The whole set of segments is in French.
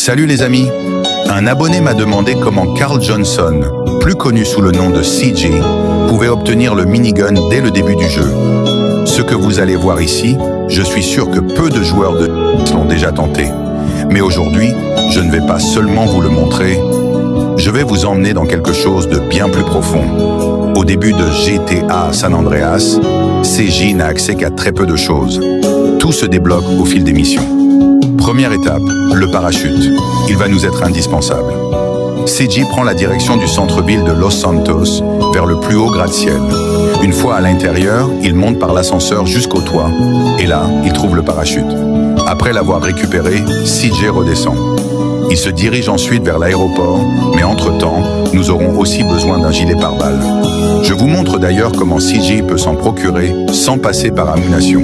Salut les amis. Un abonné m'a demandé comment Carl Johnson, plus connu sous le nom de CJ, pouvait obtenir le minigun dès le début du jeu. Ce que vous allez voir ici, je suis sûr que peu de joueurs de l'ont déjà tenté. Mais aujourd'hui, je ne vais pas seulement vous le montrer, je vais vous emmener dans quelque chose de bien plus profond. Au début de GTA San Andreas, CJ n'a accès qu'à très peu de choses. Tout se débloque au fil des missions. Première étape, le parachute. Il va nous être indispensable. CJ prend la direction du centre-ville de Los Santos, vers le plus haut gratte-ciel. Une fois à l'intérieur, il monte par l'ascenseur jusqu'au toit, et là, il trouve le parachute. Après l'avoir récupéré, CJ redescend. Il se dirige ensuite vers l'aéroport, mais entre-temps, nous aurons aussi besoin d'un gilet pare-balles. Je vous montre d'ailleurs comment CJ peut s'en procurer sans passer par ammunition.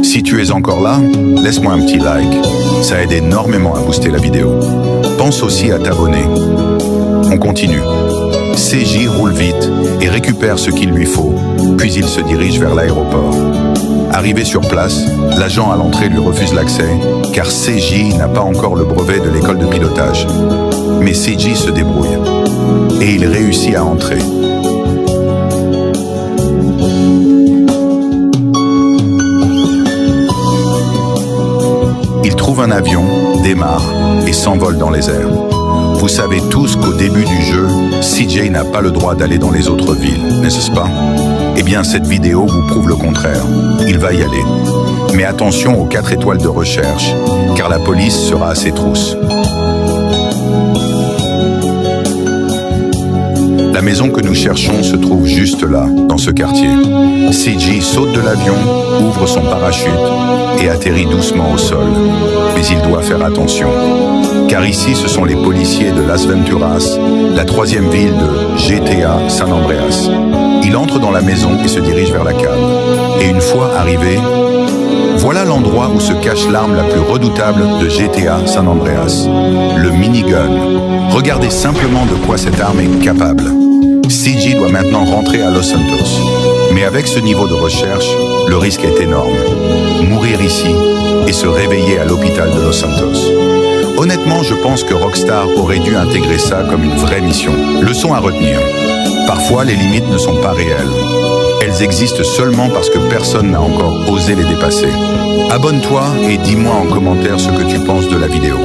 Si tu es encore là, laisse-moi un petit like, ça aide énormément à booster la vidéo. Pense aussi à t'abonner. On continue. CJ roule vite et récupère ce qu'il lui faut, puis il se dirige vers l'aéroport. Arrivé sur place, l'agent à l'entrée lui refuse l'accès, car CJ n'a pas encore le brevet de l'école de pilotage. Mais CJ se débrouille, et il réussit à entrer. Il trouve un avion, démarre et s'envole dans les airs. Vous savez tous qu'au début du jeu, CJ n'a pas le droit d'aller dans les autres villes, n'est-ce pas? Eh bien, cette vidéo vous prouve le contraire. Il va y aller. Mais attention aux 4 étoiles de recherche, car la police sera à ses trousses. La maison que nous cherchons se trouve juste là, dans ce quartier. CJ saute de l'avion, ouvre son parachute et atterrit doucement au sol. Mais il doit faire attention, car ici ce sont les policiers de Las Venturas, la 3e ville de GTA San Andreas. Il entre dans la maison et se dirige vers la cave. Et une fois arrivé, voilà l'endroit où se cache l'arme la plus redoutable de GTA San Andreas, le minigun. Regardez simplement de quoi cette arme est capable. CJ doit maintenant rentrer à Los Santos. Mais avec ce niveau de recherche, le risque est énorme. Mourir ici et se réveiller à l'hôpital de Los Santos. Honnêtement, je pense que Rockstar aurait dû intégrer ça comme une vraie mission. Leçon à retenir. Parfois, les limites ne sont pas réelles. Elles existent seulement parce que personne n'a encore osé les dépasser. Abonne-toi et dis-moi en commentaire ce que tu penses de la vidéo.